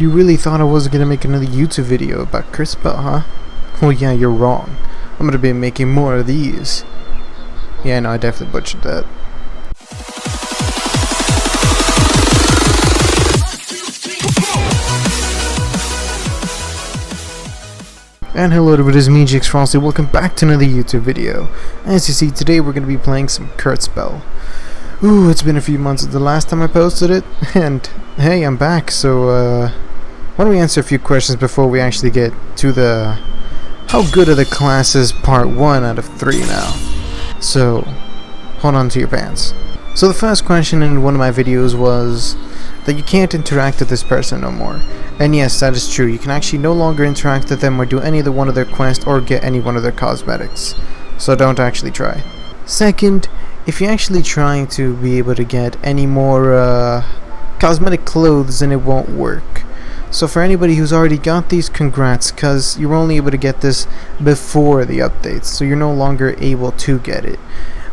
You really thought I was gonna make another YouTube video about Kurtzpel, huh? Well, yeah, you're wrong. I'm gonna be making more of these. Yeah, no, I definitely butchered that. And hello everybody, it is me, Gxfrosty. Welcome back to another YouTube video. As you see, today we're gonna be playing some Kurtzpel. Ooh, it's been a few months since the last time I posted it, and hey, I'm back, so why don't we answer a few questions before we actually get to the how good are the classes part 1 out of 3 now. So, hold on to your pants. So the first question in one of my videos was that you can't interact with this person no more. And yes, that is true. You can actually no longer interact with them or do any of one of their quests or get any one of their cosmetics. So don't actually try. Second, if you're actually trying to be able to get any more cosmetic clothes, then it won't work. So for anybody who's already got these, congrats, because you're only able to get this before the updates, so you're no longer able to get it.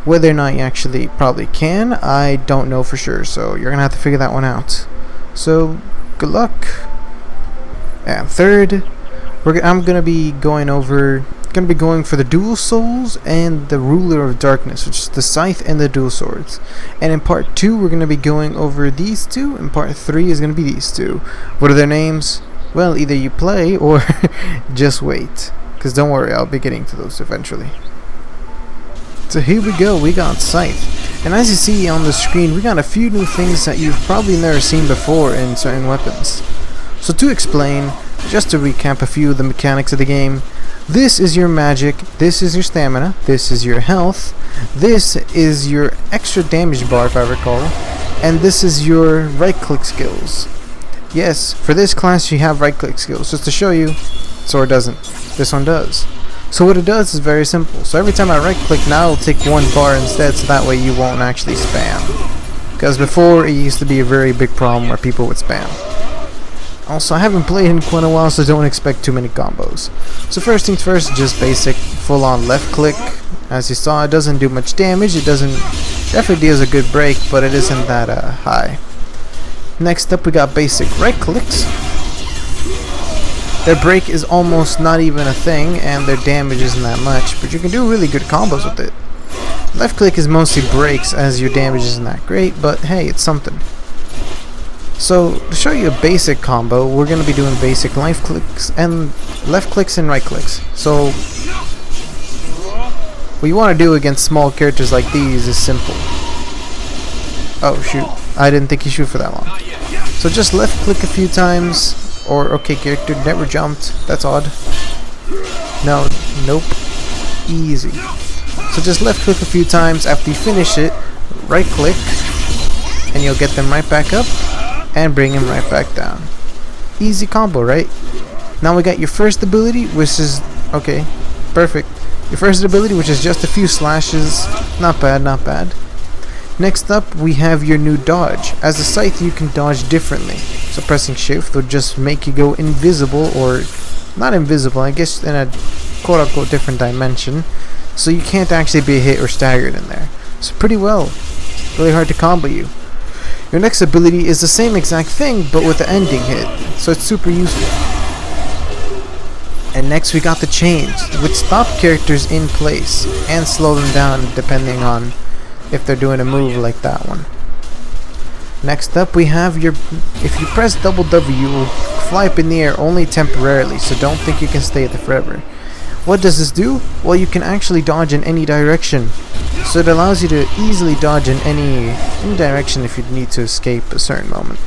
Whether or not you actually probably can, I don't know for sure, so you're gonna have to figure that one out. So good luck. And third, I'm gonna be going for the dual souls and the ruler of darkness, which is the Scythe and the dual swords. And in part 2 we're gonna be going over these two, and part 3 is gonna be these two. What are their names? Well, either you play or just wait, because don't worry, I'll be getting to those eventually. So here we go, we got Scythe. And as you see on the screen, we got a few new things that you've probably never seen before in certain weapons. So to explain, just to recap a few of the mechanics of the game, this is your magic, this is your stamina, this is your health, this is your extra damage bar if I recall, and this is your right click skills. Yes, for this class you have right click skills, just to show you, so it doesn't. This one does. So what it does is very simple. So every time I right click now, it'll take 1 bar instead, so that way you won't actually spam. Because before it used to be a very big problem where people would spam. Also, I haven't played in quite a while, so don't expect too many combos. So first things first, just basic full on left click. As you saw, it doesn't do much damage, it definitely deals a good break, but it isn't that high. Next up we got basic right clicks. Their break is almost not even a thing, and their damage isn't that much, but you can do really good combos with it. Left click is mostly breaks, as your damage isn't that great, but hey, it's something. So, to show you a basic combo, we're going to be doing basic left clicks and right clicks. So, what you want to do against small characters like these is simple. Oh shoot, I didn't think you shoot for that long. So just left click a few times, or okay, character never jumped, that's odd. No, nope, easy. So just left click a few times, after you finish it, right click, and you'll get them right back up. And bring him right back down. Easy combo, right? Now we got your first ability, which is okay, perfect. Your first ability, which is just a few slashes, not bad, not bad. Next up, we have your new dodge. As a Scythe, you can dodge differently. So pressing shift would just make you go invisible, or not invisible, I guess in a quote-unquote different dimension. So you can't actually be hit or staggered in there. So pretty well, really hard to combo you. Your next ability is the same exact thing, but with the ending hit, so it's super useful. And next we got the chains, which stop characters in place and slow them down depending on if they're doing a move like that one. Next up we have if you press double W, you will fly up in the air only temporarily, so don't think you can stay there forever. What does this do? Well, you can actually dodge in any direction. So it allows you to easily dodge in any direction if you need to escape a certain moment.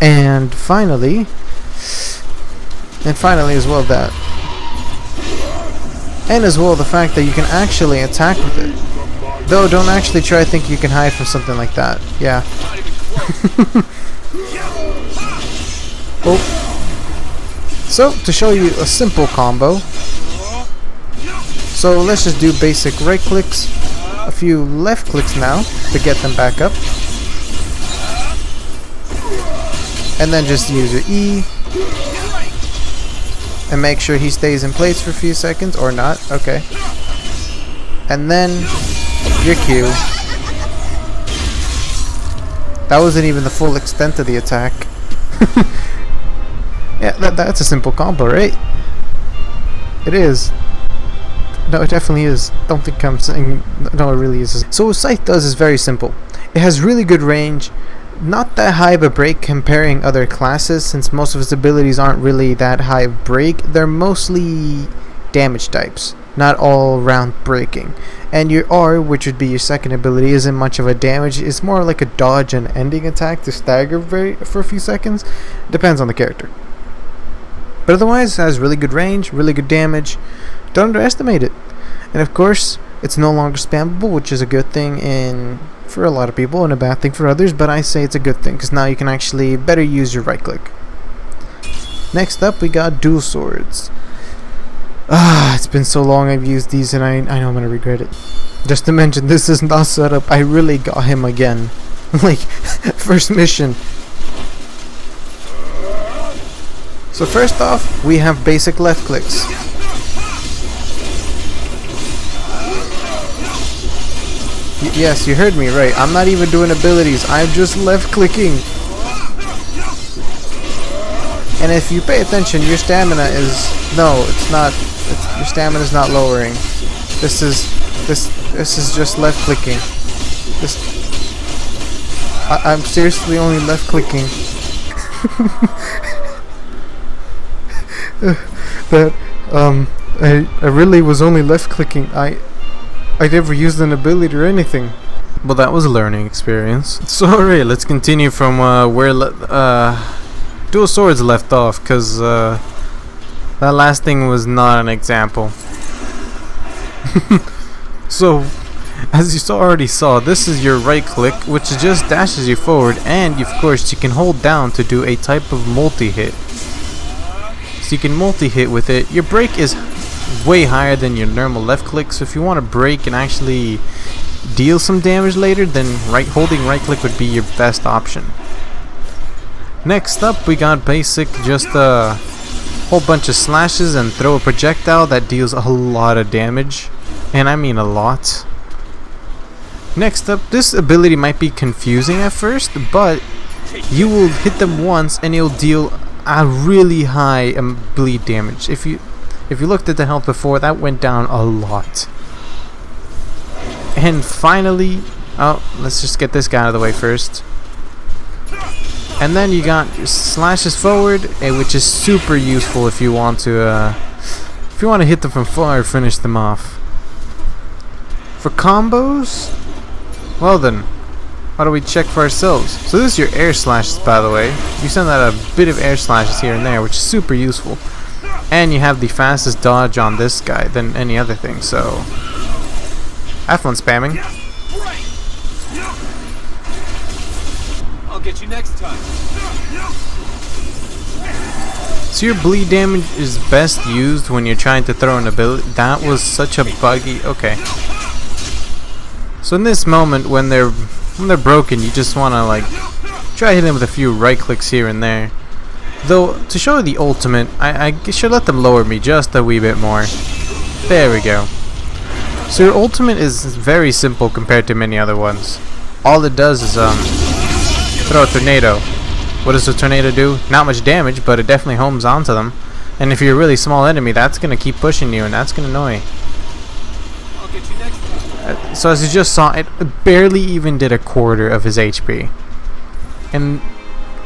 And finally as well the fact that you can actually attack with it. Though don't actually try to think you can hide from something like that. Yeah. Oh. So to show you a simple combo. So let's just do basic right clicks, a few left clicks now to get them back up, and then just use your E and make sure he stays in place for a few seconds, or not, okay, and then your Q. That wasn't even the full extent of the attack. That's a simple combo, right? It is. No, it definitely is. Don't think I'm saying... No, it really is. So what Scythe does is very simple. It has really good range, not that high of a break comparing other classes, since most of its abilities aren't really that high of break. They're mostly damage types, not all round breaking. And your R, which would be your second ability, isn't much of a damage. It's more like a dodge and ending attack to stagger for a few seconds. Depends on the character. But otherwise, it has really good range, really good damage. Don't underestimate it. And of course, it's no longer spammable, which is a good thing for a lot of people and a bad thing for others, but I say it's a good thing because now you can actually better use your right click. Next up, we got dual swords. It's been so long I've used these, and I know I'm gonna regret it. Just to mention, this is not set up. I really got him again. Like, first mission. So first off, we have basic left clicks. Yes, you heard me right. I'm not even doing abilities. I'm just left clicking. And if you pay attention, your stamina is... No, it's not. Your stamina is not lowering. This is just left clicking. I'm seriously only left clicking. I really was only left clicking. I never used an ability or anything. Well, that was a learning experience. So alright, let's continue from where dual swords left off, because that last thing was not an example. So, as you already saw, this is your right click, which just dashes you forward, and of course you can hold down to do a type of multi-hit. So you can multi-hit with it. Your break is way higher than your normal left click, so if you want to break and actually deal some damage later, then holding right click would be your best option. Next up, we got basic, just a whole bunch of slashes and throw a projectile that deals a lot of damage, and I mean a lot. Next up, this ability might be confusing at first, but you will hit them once and it'll deal a really high bleed damage. If you looked at the health before, that went down a lot. And finally, let's just get this guy out of the way first. And then you got your slashes forward, which is super useful if you want to hit them from far or finish them off. For combos, well then, how do we check for ourselves? So this is your air slashes, by the way. You send out a bit of air slashes here and there, which is super useful. And you have the fastest dodge on this guy than any other thing, so have fun spamming. I'll get you next time. So your bleed damage is best used when you're trying to throw an ability. That was such a buggy. Okay. So in this moment, when they're broken, you just want to like try hitting them with a few right clicks here and there. Though to show the ultimate, I should let them lower me just a wee bit more. There we go. So your ultimate is very simple compared to many other ones. All it does is throw a tornado. What does the tornado do? Not much damage, but it definitely homes onto them. And if you're a really small enemy, that's gonna keep pushing you, and that's gonna annoy. I'll get you next time. So as you just saw, it barely even did a quarter of his HP. And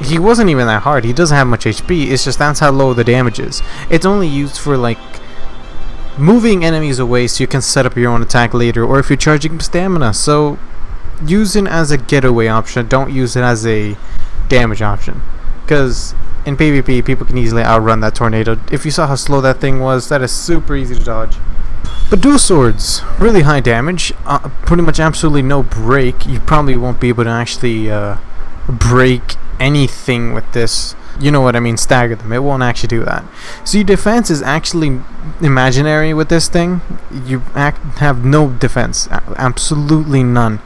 he wasn't even that hard. He doesn't have much HP. It's just that's how low the damage is. It's only used for like moving enemies away so you can set up your own attack later, or if you're charging stamina. So use it as a getaway option. Don't use it as a damage option, because in PvP people can easily outrun that tornado. If you saw how slow that thing was, that is super easy to dodge. But dual swords, really high damage, pretty much absolutely no break. You probably won't be able to actually break anything with this. You know what I mean, stagger them. It won't actually do that. So your defense is actually imaginary with this thing. You have no defense, absolutely none.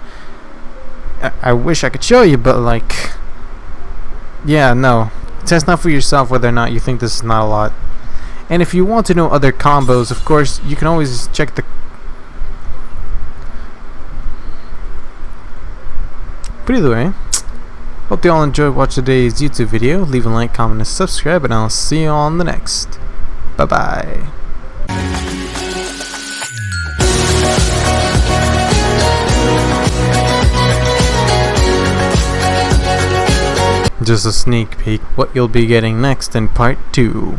I wish I could show you, but like, yeah, no. Test out for yourself whether or not you think this is not a lot. And if you want to know other combos, of course, you can always check the... But either way, Hope you all enjoyed watching today's YouTube video. Leave a like, comment, and subscribe, and I'll see you on the next. Bye bye. Just a sneak peek what you'll be getting next in part 2.